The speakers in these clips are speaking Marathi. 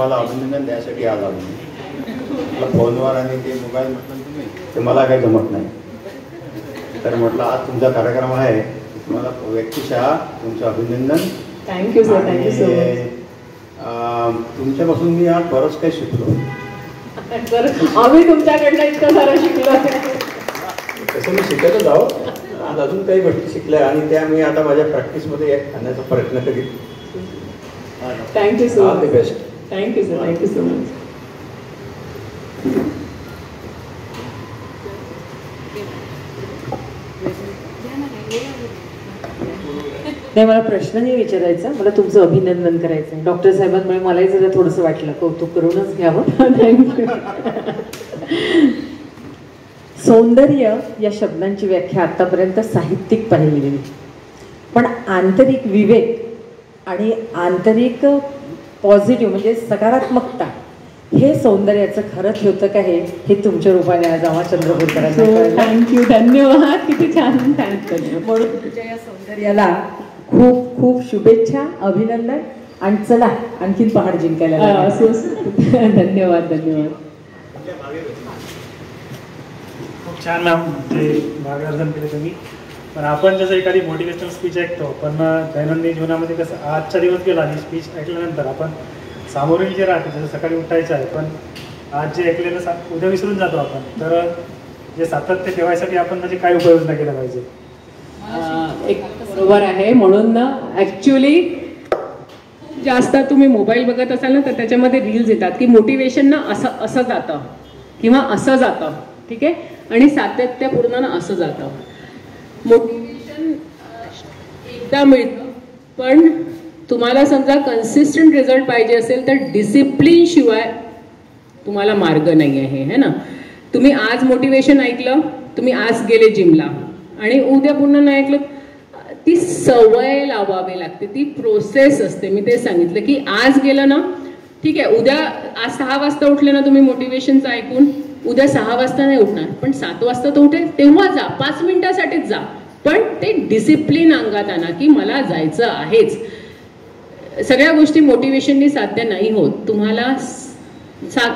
मला अभिनंदन द्यायसाठी आला म्हटलं फोनवर आणि ते मोबाईल म्हटलं तुम्ही ते मला काही जमत नाही. तर म्हटलं आज तुमचा कार्यक्रम आहे, तुम्हाला व्यक्तिशः तुमचं अभिनंदन. Thank you sir, thank you so much. तुमच्यापासून मी आज बरंच काही शिकलो. सर आम्ही तुमच्याकडनं इतकं सारं शिकलो. तसं मी शिकतच आहो, आज अजून काही गोष्टी शिकल्या आणि त्या मी आता माझ्या प्रॅक्टिसमध्ये आणण्याचा प्रयत्न करीन. Thank you so all the best. Thank you sir, thank you so much. नाही, मला प्रश्न नाही विचारायचा, मला तुमचं अभिनंदन करायचं आहे. डॉक्टर साहेबांमुळे मलाही जरा थोडंसं वाटलं कौतुक करूनच घ्यावं. थँक्यू. सौंदर्य या शब्दांची व्याख्या आतापर्यंत साहित्यिक पाहिली गेली, पण आंतरिक विवेक आणि आंतरिक पॉझिटिव्ह म्हणजे सकारात्मकता हे सौंदर्याचं खरंच होतं का हे तुमच्या रूपाने आज आम्हा चंद्रपूरकरांना कळलं. थँक्यू, धन्यवाद. किती छान थँक्यू. म्हणून तुमच्या या सौंदर्याला खूप खूप शुभेच्छा, अभिनंदन. आणि चला आणखीन पहाड जिंकायला. धन्यवाद, धन्यवाद. खूप छान मॅम, ते मार्गदर्शन केले तुम्ही. पण आपण जसं एखादी मोटिवेशनल स्पीच ऐकतो, पण दैनंदिन जीवनामध्ये कसं आजचा दिवस गेला आणि स्पीच ऐकल्यानंतर आपण सामोरे जे राहते, जसं सकाळी उठायचं आहे, पण आज जे ऐकलेलं उद्या विसरून जातो आपण. तर जे सातत्य ठेवायसाठी आपण म्हणजे काय उपाययोजना केल्या पाहिजे? एक बरोबर आहे. म्हणून ना ॲक्च्युली जास्त तुम्ही मोबाईल बघत असाल ना, तर त्याच्यामध्ये रील्स येतात की मोटिवेशन ना असं असं जातं किंवा असं जातं, ठीक आहे, आणि सातत्यपूर्ण ना असं जातं. मोटिवेशन एकदा मिळतं, पण तुम्हाला समजा कन्सिस्टंट रिझल्ट पाहिजे असेल तर डिसिप्लिन शिवाय तुम्हाला मार्ग नाही आहे, है ना. तुम्ही आज मोटिवेशन ऐकलं, तुम्ही आज गेले जिमला आणि उद्या पुन्हा नाही ऐकलं, ती सवय लावावी लागते, ती प्रोसेस असते. मी ते सांगितलं की आज गेलं ना, ठीक आहे, उद्या आज 6 वाजता उठले ना तुम्ही मोटिवेशनचं ऐकून, उद्या 6 वाजता नाही उठणार, पण 7 वाजता तर उठेल, तेव्हा जा, 5 मिनिटासाठीच जा, पण ते डिसिप्लिन अंगात आणा की मला जायचं आहेच. सगळ्या गोष्टी मोटिवेशननी साध्य नाही होत. तुम्हाला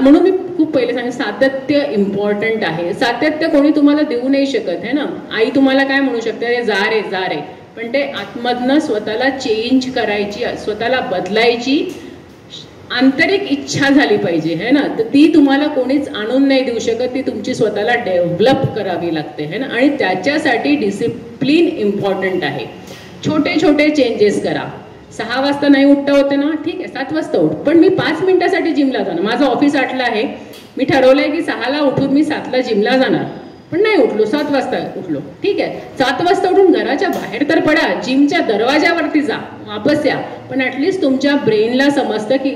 म्हणून मी खूप पहिले सांगितलं, सातत्य इम्पॉर्टंट आहे. सातत्य कोणी तुम्हाला देऊ नाही शकत, है ना. आई तुम्हाला काय म्हणू शकते, अरे जा रे जा रे, पण ते आतमधनं स्वतःला चेंज करायची, स्वतःला बदलायची आंतरिक इच्छा झाली पाहिजे, है ना. तर ती तुम्हाला कोणीच आणून नाही देऊ शकत, ती तुमची स्वतःला डेव्हलप करावी लागते, है ना. आणि त्याच्यासाठी डिसिप्लिन इम्पॉर्टंट आहे. छोटे छोटे चेंजेस करा. 6 वाजता नाही उठता होते ना, ठीक आहे, 7 वाजता उठ, पण मी 5 मिनिटासाठी जिमला जाणार. माझं ऑफिस 8ला आहे, मी ठरवलंय की 6ला उठून मी 7ला जिमला जाणार, पण नाही उठलो, 7 वाजता उठलो, ठीक आहे. 7 वाजता उठून घराच्या बाहेर तर पडा, जिमच्या दरवाजावरती जा, वापस या, पण ॲटलिस्ट तुमच्या ब्रेनला समजतं की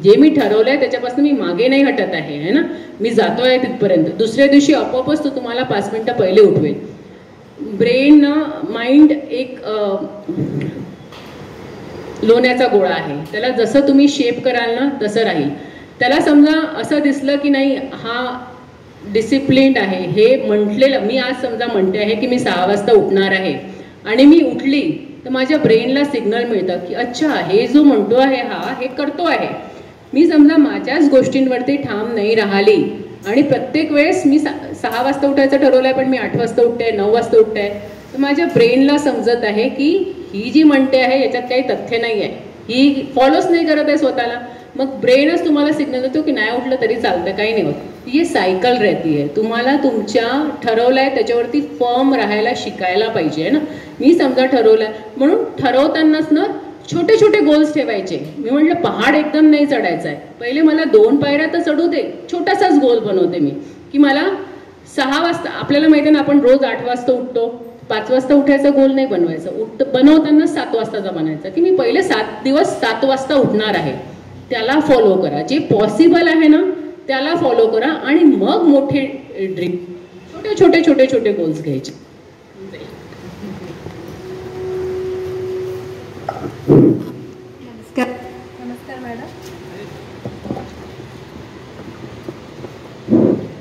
जे मी ठरवलंय त्याच्यापासून मी मागे नाही हटत आहे, है ना, मी जातोय तिथपर्यंत. दुसऱ्या दिवशी आपोआपच तो तुम्हाला 5 मिनिटं पहिले उठवेल. ब्रेन माइंड एक लोण्याचा गोळा आहे, त्याला जसं तुम्ही शेप कराल ना तसं राहील. त्याला समजा असं दिसलं की नाही हा डिसिप्लिन्ड आहे, हे म्हटलेलं, मी आज समजा म्हणते आहे की मी 6 वाजता उठणार आहे आणि मी उठली, तर माझ्या ब्रेनला सिग्नल मिळतं की अच्छा हे जो म्हणतो आहे हा हे करतो आहे. मी समजा माझ्याच गोष्टींवरती ठाम नाही राहिली आणि प्रत्येक वेळेस मी 6 वाजता उठायचं ठरवलं आहे, पण मी 8 वाजता उठते, 9 वाजता उठते, तर माझ्या ब्रेनला समजत आहे की ही जी म्हणते आहे याच्यात काही तथ्य नाही आहे, ही फॉलोच नाही करत आहे स्वतःला. मग ब्रेनच तुम्हाला सिग्नल देतो की नाही उठलं तरी चालतं, काही नाही होत. ही सायकल राहती आहे. तुम्हाला तुमच्या ठरवलंय त्याच्यावरती फर्म राहायला शिकायला पाहिजे, ना. मी समजा ठरवलंय, म्हणून ठरवतानाच ना छोटे छोटे गोल्स ठेवायचे. मी म्हटलं पहाड एकदम नाही चढायचं आहे, पहिले मला 2 पायऱ्या तर चढू दे, छोटासाच गोल बनवते मी की मला 6 वाजता, आपल्याला माहिती आहे ना आपण रोज 8 वाजता उठतो, 5 वाजता उठायचा गोल नाही बनवायचा, बनवताना 7 वाजताचा बनायचा की मी पहिले 7 दिवस 7 वाजता उठणार आहे. त्याला फॉलो करा, जे पॉसिबल आहे ना त्याला फॉलो करा आणि मग मोठे ड्रीम, छोटे छोटे छोटे छोटे गोल्स घ्यायचे. नमस्कार. नमस्कार मॅडम.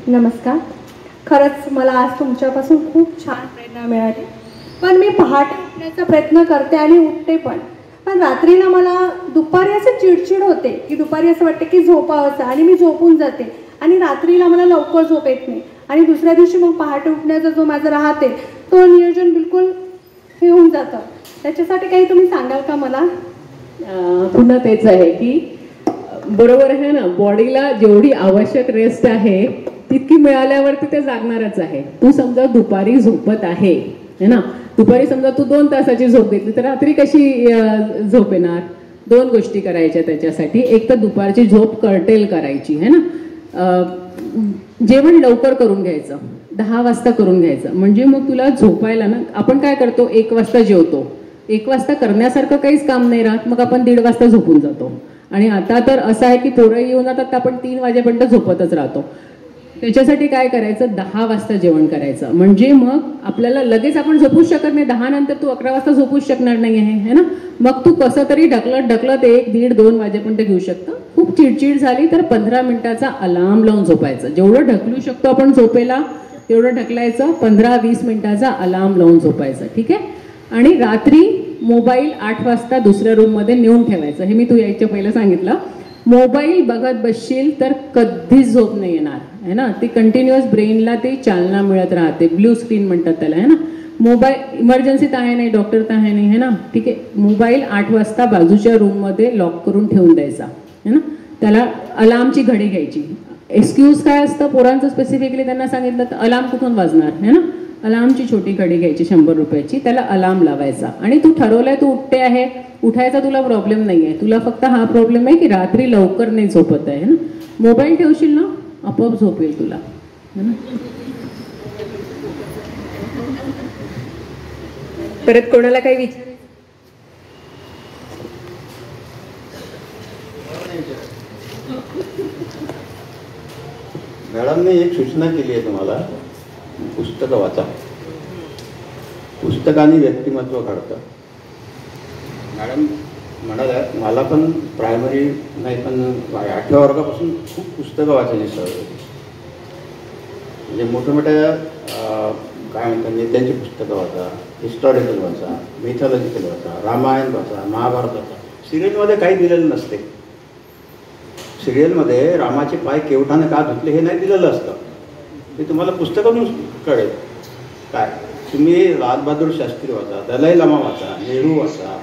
नमस्कार. खरंच मला आज तुमच्यापासून खूप छान प्रेरणा मिळाली, पण मी पहाटे उठण्याचा प्रयत्न करते आणि उठते पण पण रात्रीला मला दुपारी असं चिडचिड होते की दुपारी असं वाटतं की झोपावंसं आणि मी झोपून जाते आणि रात्रीला मला लवकर झोप येत नाही आणि दुसऱ्या दिवशी मग पहाटे उठण्याचं जो माझं राहते तो नियोजन बिलकुल हे होऊन जातं. त्याच्यासाठी काही तुम्ही सांगाल का मला? पुन्हा तेच आहे की बरोबर आहे ना, बॉडीला जेवढी आवश्यक रेस्ट आहे तितकी मिळाल्यावरती ते जागणारच आहे. तू समजा दुपारी झोपत आहे ना, दुपारी समजा तू 2 तासाची झोप घेतली तर रात्री कशी झोप येणार? 2 गोष्टी करायच्या त्याच्यासाठी. एक तर दुपारची झोप कर्टेल करायची आहे ना, जेवण लवकर करून घ्यायचं, 10 वाजता करून घ्यायचं, म्हणजे मग तुला झोपायला ना, आपण काय करतो 1 वाजता जेवतो, 1 वाजता करण्यासारखं काहीच काम नाही राहत, मग आपण 1:30 वाजता झोपून जातो. आणि आता तर असं आहे की पोरं येऊन जातात तर आपण 3 वाजेपर्यंत झोपतच राहतो. त्याच्यासाठी काय करायचं, 10 वाजता जेवण करायचं, म्हणजे मग आपल्याला लगेच आपण झोपूच शकत नाही. 10 नंतर तू 11 वाजता झोपूच शकणार नाही आहे ना, मग तू कसं तरी ढकलत 1, 1:30, 2 वाजेपर्यंत घेऊ शकतं. खूप चिडचिड झाली तर 15 मिनिटाचा अलार्म लावून झोपायचं. जेवढं ढकलू शकतो आपण झोपेला तेवढं ढकलायचं. 15-20 मिनिटाचा अलार्म लावून झोपायचं, ठीक आहे. आणि रात्री मोबाईल 8 वाजता दुसऱ्या रूममध्ये नेऊन ठेवायचं. हे मी तू यायच्या पहिलं सांगितलं. मोबाईल बघत बसशील तर कधीच झोप नाही येणार आहे ना, ती कंटिन्युअस ब्रेनला ती चालना मिळत राहते, ब्ल्यू स्क्रीन म्हणतात त्याला आहे ना. मोबाईल इमर्जन्सीत आहे नाही, डॉक्टर तर आहे नाही आहे ना, ठीक आहे. मोबाईल 8 वाजता बाजूच्या रूममध्ये लॉक करून ठेवून द्यायचा आहे ना. त्याला अलार्मची घडी घ्यायची. एक्सक्यूज काय असतं पोरांचं स्पेसिफिकली त्यांना सांगितलं तर अलार्म कुठून वाजणार आहे ना, अलार्मची छोटी घडी घ्यायची 100 रुपयाची, त्याला अलार्म लावायचा. आणि तू ठरवलंय तू उठते आहे, उठायचा तुला प्रॉब्लेम नाही आहे, तुला फक्त हा प्रॉब्लेम आहे की रात्री लवकर नाही झोपत आहे ना, मोबाईल ठेवशील ना आपोआप झोप येईल तुला है ना. परत कोणाला काही विचार? मॅडमने एक सूचना केली आहे तुम्हाला, पुस्तकं वाचा. पुस्तकाने व्यक्तिमत्व घडतं. मॅडम म्हणाल्या मला पण प्रायमरी नाही पण 8व्या वर्गापासून खूप पुस्तकं वाचायची सवय होती. म्हणजे मोठ्या काय म्हणतात नेत्यांची पुस्तकं वाचा, हिस्टॉरिकल वाचा, मिथॉलॉजिकल वाचा, रामायण वाचा, महाभारत वाचा. सिरियलमध्ये काही दिलेलं नसते. सिरियलमध्ये रामाचे पाय केवठाने का धुतले हे नाही दिलेलं असतं, ते तुम्हाला पुस्तकातून कळेल. काय तुम्ही लालबहादूर शास्त्री वाचा, दलाई लामा वाचा, नेहरू वाचा,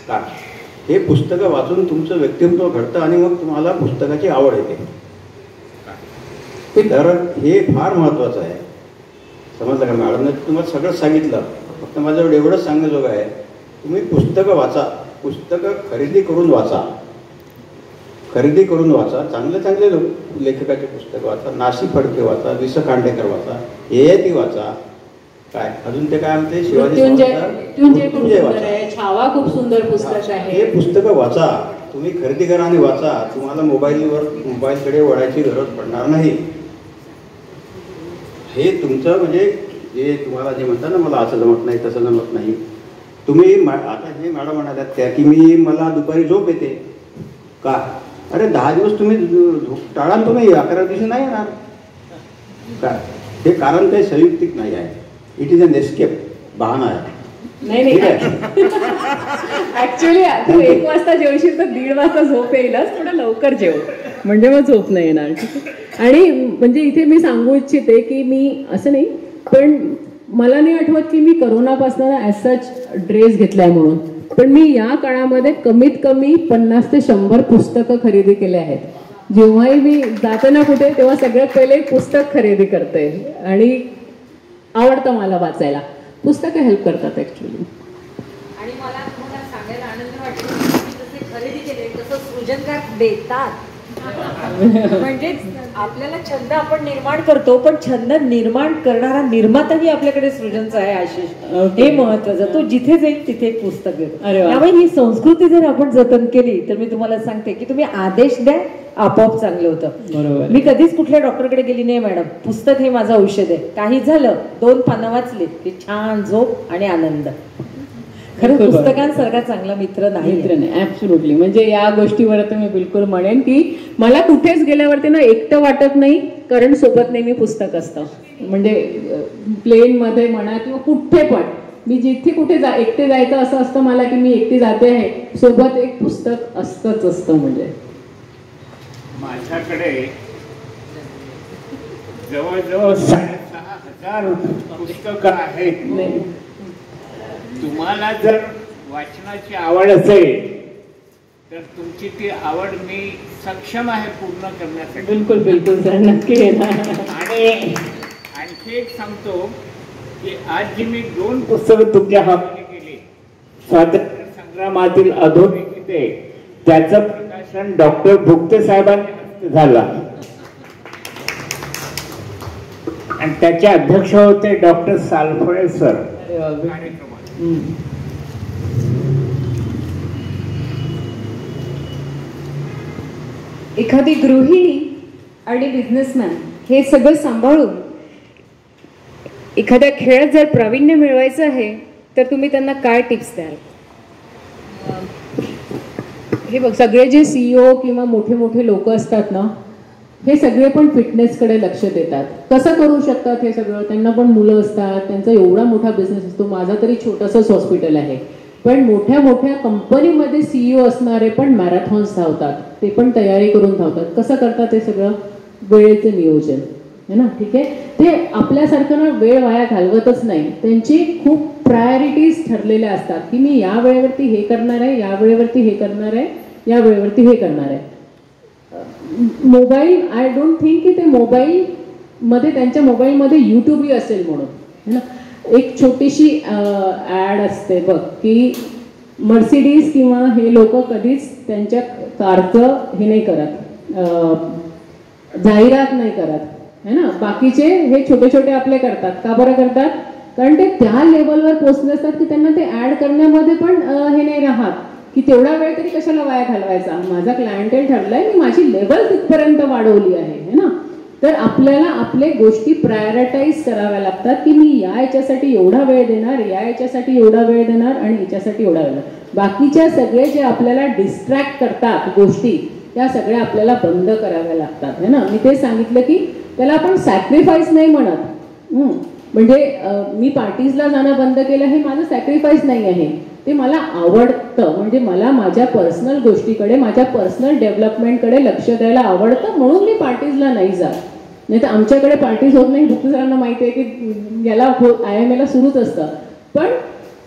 काय हे पुस्तकं वाचून तुमचं व्यक्तिमत्व घडतं आणि मग तुम्हाला पुस्तकाची आवड येते. तर हे फार महत्त्वाचं आहे. समजलं का? मॅडमने तुम्हाला सगळंच सांगितलं, फक्त माझ्यावर एवढंच सांगण्याजोगं आहे तुम्ही पुस्तकं वाचा, पुस्तकं खरेदी करून वाचा, खरेदी करून वाचा. चांगले चांगले लेखकाचे पुस्तकं वाचा, नासी फडके वाचा, वि स खांडेकर वाचा, ययाती वाचा, काय अजून ते काय म्हणते शिवाजी मृत्युंजय वाचा, छावा खूप सुंदर पुस्तक आहे. हे पुस्तकं वाचा, तुम्ही खरेदी करा आणि वाचा. तुम्हाला मोबाईलकडे वळायची गरज पडणार नाही. हे तुमचं म्हणजे जे तुम्हाला जे म्हणतात ना मला असं जमत नाही तसं जमत नाही, तुम्ही आता हे मॅडम म्हणाल्यात त्या की मला दुपारी झोप येते का, अरे 10 दिवस तुम्ही टाळा, तुम्ही 11 दिवशी नाही येणार काय. हे कारण काही संयुक्तिक नाही आहे, इट इज अन एस्केप, बहाणा आहे. नाही ऍक्च्युली तू 1 वाजता जेवशील तर 1:30 वाजता झोप येईलच, थोडं लवकर जेव म्हणजे मग झोप नाही येणार. आणि म्हणजे इथे मी सांगू इच्छिते की मी असं नाही, पण मला नाही आठवत की मी करोनापासून ॲज सच ड्रेस घेतलाय म्हणून, पण मी या काळामध्ये कमीत कमी 50 ते 100 पुस्तकं खरेदी केले आहेत. जेव्हाही मी जाते ना कुठे तेव्हा सगळ्यात पहिले एक पुस्तक खरेदी करते आणि आवडतं मला वाचायला. पुस्तकं हेल्प करतात ॲक्च्युली. आणि मला तुम्हाला सांगायला आनंद वाटतो की जसे खरेदी केले तसं सृजनकार देतात. म्हणजे आपल्याला छंद आपण निर्माण करतो, पण छंद निर्माण करणारा निर्माताही आपल्याकडे सृजनचा आहे. आशिष, हे महत्वाचं. तो जिथे जाईल तिथे एक पुस्तक देतो. त्यामुळे ही संस्कृती जर आपण जतन केली तर मी तुम्हाला सांगते की तुम्ही आदेश द्या, आपोआप चांगलं होतं. बरोबर. मी कधीच कुठल्या डॉक्टरकडे गेली नाही मॅडम, पुस्तक हे माझं औषध आहे. काही झालं 2 पानं वाचली की छान झोप आणि आनंद. खरं पुस्तकांसारखा चांगला मित्र नाही. ऍब्सोल्युटली. म्हणजे या गोष्टीवर तर मी बिलकुल म्हणेन की मला कुठेच गेल्यावरती ना एकटं वाटत नाही, कारण सोबत नेहमी पुस्तक असतं. म्हणजे प्लेनमध्ये म्हणा किंवा कुठे पण मी जिथे कुठे एकटे जायचं असं असतं मला की मी एकटी जाते आहे, सोबत एक पुस्तक असतं. म्हणजे माझ्याकडे जवळजवळ 6,500 पुस्तकं आहेत. नाही, तुम्हाला जर वाचनाची आवड असेल तर तुमची ती आवड मी सक्षम आहे पूर्ण करण्यासाठी. बिलकुल बिलकुल सर, नक्की येणार. आणि आणखी एक सांगतो की आज जी मी 2 पुस्तकं तुमच्या हाती केली, स्वातंत्र्य संग्रामातील अधोरेखिते, त्याचं प्रकाशन डॉक्टर भुक्ते साहेबांच्या हस्ते झालं आणि त्याचे अध्यक्ष होते डॉक्टर सालफळे सर. अरे बापरे. कार्यक्रमात एखादी गृहिणी आणि बिझनेसमॅन हे सगळं सांभाळून एखाद्या खेळात जर प्रावीण्य मिळवायचं आहे तर तुम्ही त्यांना काय टिप्स द्याल? हे बघ, सगळे जे CEO किंवा मोठे मोठे लोक असतात ना, हे सगळे पण फिटनेसकडे लक्ष देतात. कसं करू शकतात हे सगळं? त्यांना पण मुलं असतात, त्यांचा एवढा मोठा बिझनेस असतो. माझा तरी छोटंसंच हॉस्पिटल आहे, पण मोठ्या मोठ्या कंपनीमध्ये CEO असणारे पण मॅरेथॉन्स धावतात, ते पण तयारी करून धावतात. कसं करतात हे सगळं? वेळेचं नियोजन आहे ना, ठीक आहे. ते आपल्यासारखं ना वेळ वाया घालवतच नाही. त्यांची खूप प्रायोरिटीज ठरलेल्या असतात की मी या वेळेवरती हे करणार आहे, या वेळेवरती हे करणार आहे, या वेळेवरती हे करणार आहे. मोबाईल, आय डोंट थिंक की ते मोबाईलमध्ये, त्यांच्या मोबाईलमध्ये यूट्यूबही असेल म्हणून, है ना. एक छोटीशी ॲड असते बघ की मर्सिडीज किंवा हे लोक कधीच त्यांच्या कारचं हे नाही करत, जाहिरात नाही करत, है ना. बाकीचे हे छोटे छोटे आपले करतात. का बरं करतात? कारण ते त्या लेवलवर पोहोचले असतात की त्यांना ते ॲड करण्यामध्ये पण हे नाही राहत की तेवढा वेळ तरी कशाला वाया घालवायचा. माझा क्लायंटेल ठरलाय, मी माझी लेवल तिथपर्यंत वाढवली आहे, है ना. तर आपल्याला आपले गोष्टी प्रायोरिटाईज कराव्या लागतात की मी या याच्यासाठी एवढा वेळ देणार, या याच्यासाठी एवढा वेळ देणार आणि याच्यासाठी एवढा वेळ. बाकीच्या सगळे जे आपल्याला डिस्ट्रॅक्ट करतात गोष्टी, त्या सगळ्या आपल्याला बंद कराव्या लागतात, है ना. मी ते सांगितलं की त्याला आपण सॅक्रिफाईस नाही म्हणत. म्हणजे मी पार्टीजला जाणं बंद केलं हे माझं सॅक्रिफाईस नाही आहे, ते मला आवडतं. म्हणजे मला माझ्या पर्सनल गोष्टीकडे, माझ्या पर्सनल डेव्हलपमेंटकडे लक्ष द्यायला आवडतं, म्हणून मी पार्टीजला नाही जात. नाही तर आमच्याकडे पार्टीज होत नाही. भुक्ते सरांना माहिती आहे की याला IMAला सुरूच असतं. पण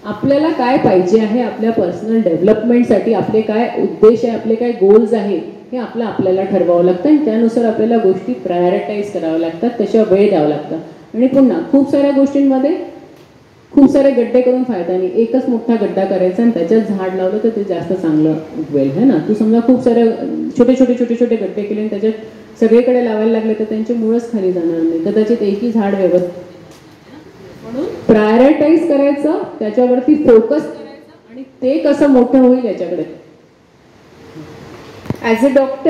आपल्याला काय पाहिजे आहे, आपल्या पर्सनल डेव्हलपमेंटसाठी आपले काय उद्देश आहे, आपले काय गोल्स आहे, हे आपल्याला ठरवावं लागतं आणि त्यानुसार आपल्याला गोष्टी प्रायोरिटाईज कराव्या लागतात, तशा वेळ द्यावं लागतं. आणि पुन्हा खूप साऱ्या गोष्टींमध्ये खूप सारे गड्डे करून फायदा नाही. एकच मोठा गड्डा करायचा आणि त्याच्यात झाड लावलं तर ते जास्त चांगलं उगवेल, है ना. तू समजा खूप सारे छोटे छोटे गड्डे केले आणि त्याच्यात सगळीकडे लावायला लागले तर त्यांचे मुळच खाली जाणार नाही, कदाचित एकही झाड व्यवस्थित. म्हणून प्रायोरिटाईज करायचं, त्याच्यावरती फोकस करायचं आणि ते कसं मोठं होईल याच्याकडे. As a doctor